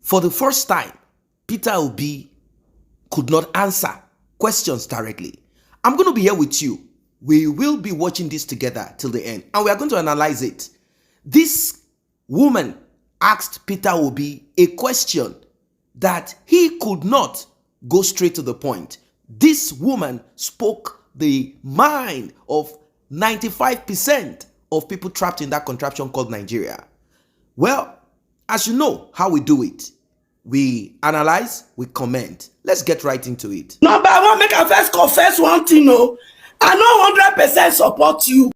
For the first time, Peter Obi could not answer questions directly. I'm going to be here with you. We will be watching this together till the end, and we are going to analyze it. This woman asked Peter Obi a question that he could not go straight to the point. This woman spoke the mind of 95% of people trapped in that contraption called Nigeria. Well, as you know how we do it, we analyze, we comment. Let's get right into it. Number one, make I first confess one thing. No, I know 100% support you.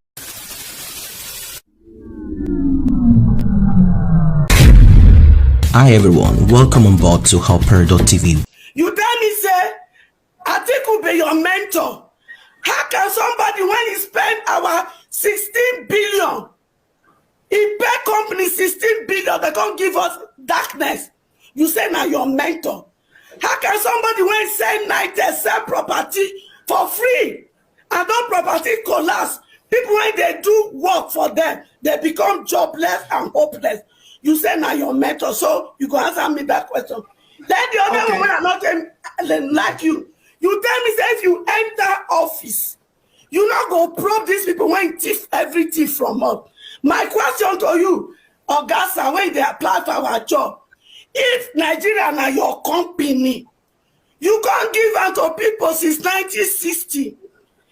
Hi everyone, welcome on board to Helper.tv. You tell me, say, Atiku be your mentor. How can somebody, when he spend our 16 billion, he pay company 16 billion, they can't give us darkness? You say now your mentor. How can somebody, when say night, they sell property for free, and that property collapse? People, when they do work for them, they become jobless and hopeless. You say now your mentor, so you can answer me that question. Then the other woman are not like you. You tell me, say, if you enter office, you not go probe these people when thief everything from us. My question to you, Augusta, when they apply for our job, if Nigeria na your company, you can't give out to people since 1960.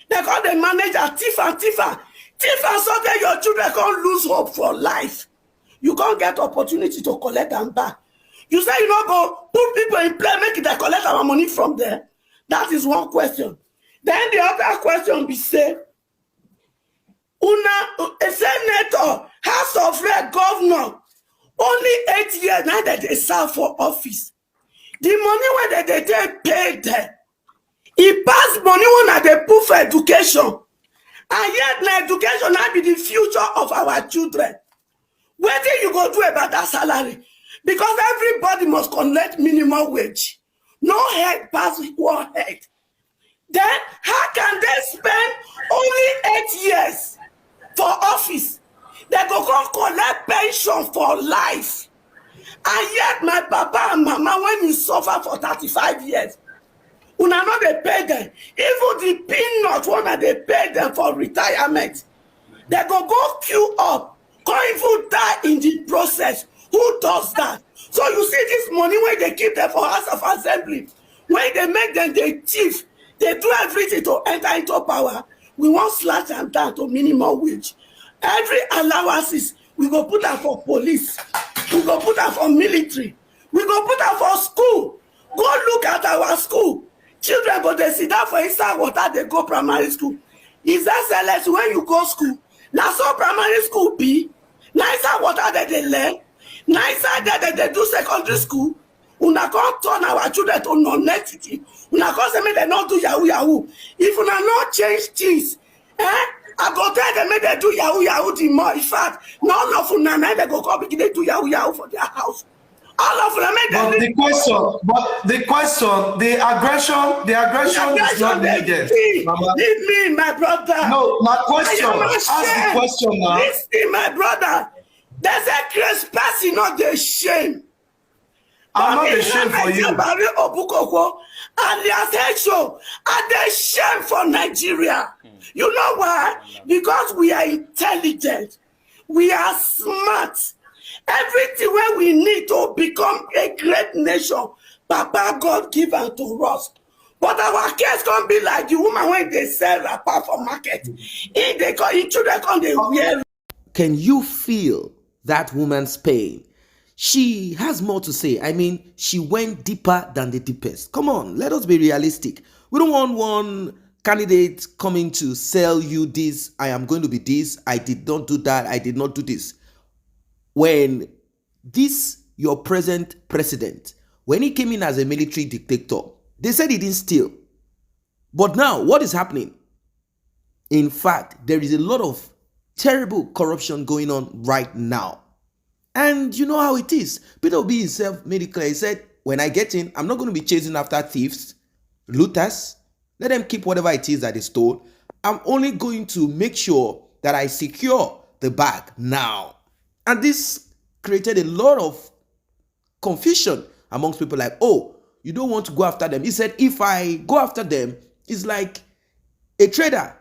They call the manager thief and so that your children can't lose hope for life. You can't get opportunity to collect them back. You say you not go put people in play, make it they collect our money from there. That is one question. Then the other question be say, a senator, House of Rep, governor, only 8 years now that they serve for office. The money where they pay them, it pass money when they put for education. And yet now education now be the future of our children. Where do you go do about that salary? Because everybody must collect minimum wage. No head pass one head. Then how can they spend only 8 years for office? They go come collect pension for life. And yet my papa and mama, when you suffer for 35 years, una no dey pay them. Even the peanut one they pay them for retirement. They go queue up, go even die in the process. Who does that? So you see this money when they keep them for House of Assembly, when they make them they thief, they do everything to enter into power. We want slash them down to minimum wage. Every allowances, we go put that for police. We go put that for military. We go put that for school. Go look at our school. Children go they sit down for inside water, they go primary school. Is that sellers when you go school? Now so primary school be. Now inside water that they learn. Now inside that they do secondary school. Una can't turn our children to non-entity. Una can't say they not do yahoo. If una not change things, I go tell them make they do yahoo the more. In fact, none of una they go come begin they do yahoo for their house. All of them make them. The aggression is not needed. Leave me, my brother. No, my question. Ask the question now. Listen, my brother. There's a crazy person, not the shame. I'm not ashamed for you. And they shame for Nigeria. You know why? Because we are intelligent. We are smart. Everything where we need to become a great nation, Papa God give unto us. But our case can be like the woman when they sell wrapper for market. If they come into the come, they wear. Can you feel that woman's pain? She has more to say. I mean, she went deeper than the deepest. Come on, let us be realistic. We don't want one candidate coming to sell you this. I am going to be this. I did not do that. I did not do this. When this, your present president, when he came in as a military dictator, they said he didn't steal. But now, what is happening? In fact, there is a lot of terrible corruption going on right now. And you know how it is. Peter Obi himself made it clear. He said, when I get in, I'm not going to be chasing after thieves, looters. Let them keep whatever it is that they stole. I'm only going to make sure that I secure the bag now. And this created a lot of confusion amongst people like, oh, you don't want to go after them. He said, if I go after them, it's like a trader,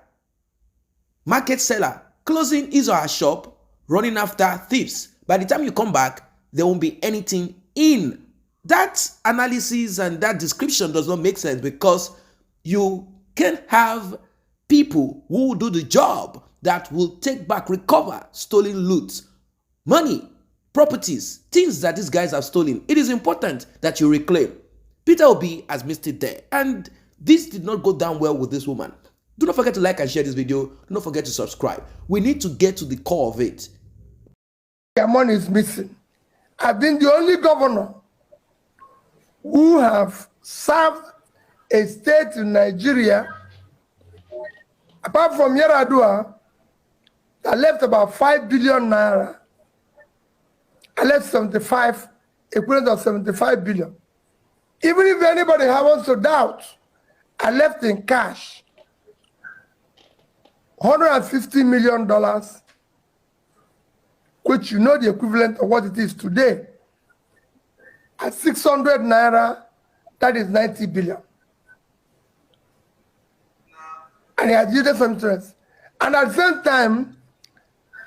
market seller, closing his or her shop, running after thieves. By the time you come back, there won't be anything in. That analysis and that description does not make sense, because you can have people who will do the job that will take back, recover stolen loot, money, properties, things that these guys have stolen. It is important that you reclaim. Peter Obi has missed it there, and this did not go down well with this woman. Do not forget to like and share this video. Do not forget to subscribe. We need to get to the core of it. Their money is missing. I've been the only governor who have served a state in Nigeria, apart from Yaradua, I left about 5 billion naira. I left 75, equivalent of 75 billion. Even if anybody wants to doubt, I left in cash $150 million, which you know the equivalent of what it is today. At 600 naira, that is 90 billion. And he had yielded some interest. And at the same time,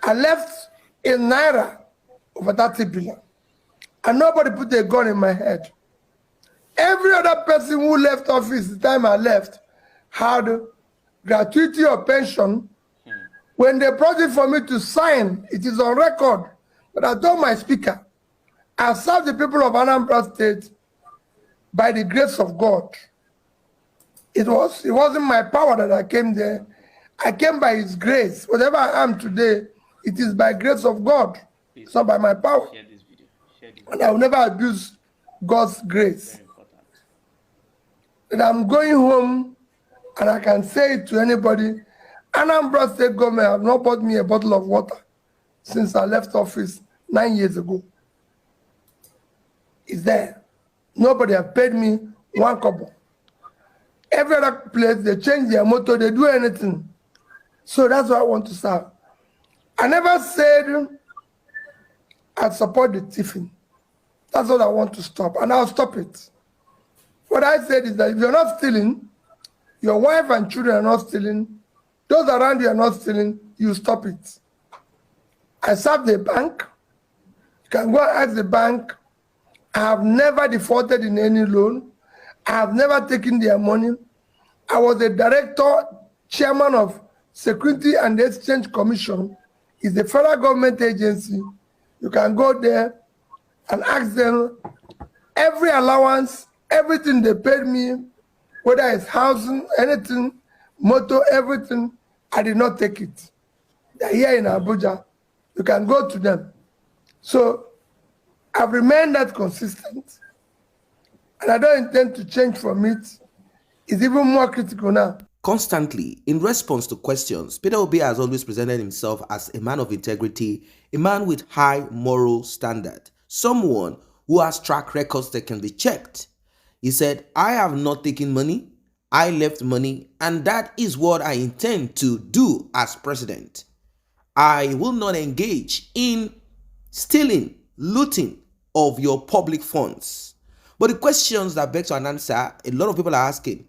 I left in naira over 30 billion. And nobody put a gun in my head. Every other person who left office the time I left had gratuity or pension. When they brought it for me to sign, it is on record. But I told my speaker, I served the people of Anambra State by the grace of God. It wasn't my power that I came there. I came by his grace. Whatever I am today, it is by grace of God. It's not by my power. Share this video. And I will never abuse God's grace. And I'm going home, and I can say it to anybody, Anambra State government have not bought me a bottle of water since I left office 9 years ago. It's there. Nobody have paid me one kobo. Every other place, they change their motto, they do anything. So that's what I want to serve. I never said I support the thieving. That's what I want to stop, and I'll stop it. What I said is that if you're not stealing, your wife and children are not stealing, those around you are not stealing, you stop it. I serve the bank. You can go and ask the bank. I have never defaulted in any loan. I have never taken their money. I was the director, chairman of Security and Exchange Commission. It's a federal government agency. You can go there and ask them every allowance, everything they paid me, whether it's housing, anything, motor, everything, I did not take it. They're here in Abuja. You can go to them. So I've remained that consistent, and I don't intend to change from it. It's even more critical now. Constantly, in response to questions, Peter Obi has always presented himself as a man of integrity, a man with high moral standard, someone who has track records that can be checked. He said, I have not taken money, I left money, and that is what I intend to do as president. I will not engage in stealing, looting of your public funds. But the questions that beg to an answer, a lot of people are asking,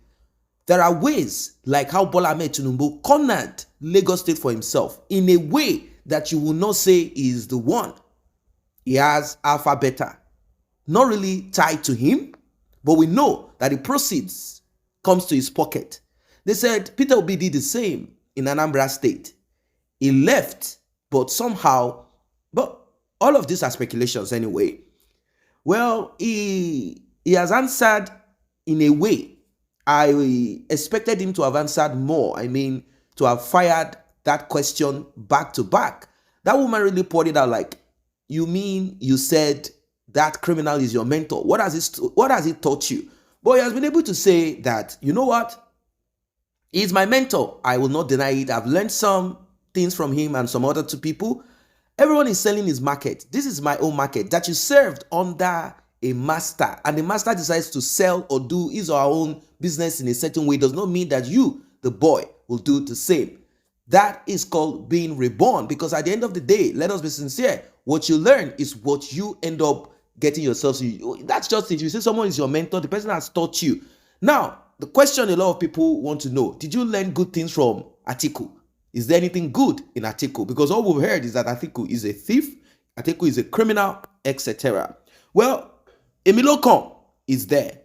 there are ways like how Bola Ahmed Tinubu cornered Lagos State for himself in a way that you will not say is the one. He has Alpha Beta, not really tied to him, but we know that the proceeds comes to his pocket. They said Peter Obi did the same in Anambra State. He left, but somehow, but all of these are speculations anyway. Well, he has answered in a way I expected him to have answered more. I mean, to have fired that question back to back. That woman really poured it out like, you mean you said that criminal is your mentor? What has it taught you? But he has been able to say that, you know what? He's my mentor. I will not deny it. I've learned some things from him and some other two people. Everyone is selling his market. This is my own market that you served under a master, and the master decides to sell or do his or her own business in a certain way. Does not mean that you, the boy, will do the same. That is called being reborn, because at the end of the day, let us be sincere, what you learn is what you end up getting yourself. That's just it. You say someone is your mentor, the person has taught you. Now, the question a lot of people want to know, did you learn good things from Atiku? Is there anything good in Atiku? Because all we've heard is that Atiku is a thief, Atiku is a criminal, etc. Well, Emilokon is there.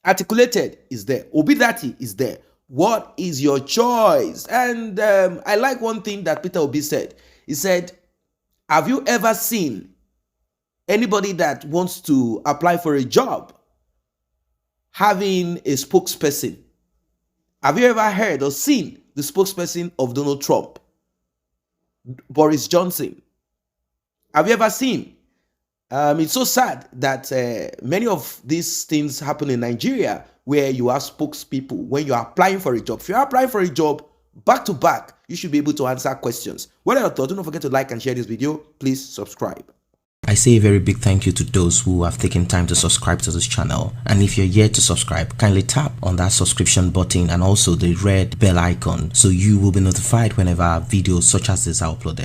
Articulated is there. Obidati is there. What is your choice? And I like one thing that Peter Obi said. He said, have you ever seen anybody that wants to apply for a job having a spokesperson? Have you ever heard or seen the spokesperson of Donald Trump, Boris Johnson? Have you ever seen? It's so sad that many of these things happen in Nigeria where you have spokespeople when you're applying for a job. If you're applying for a job back to back, you should be able to answer questions. What are your thoughts? Do not forget to like and share this video. Please subscribe. I say a very big thank you to those who have taken time to subscribe to this channel, and if you're yet to subscribe, kindly tap on that subscription button and also the red bell icon so you will be notified whenever videos such as this are uploaded.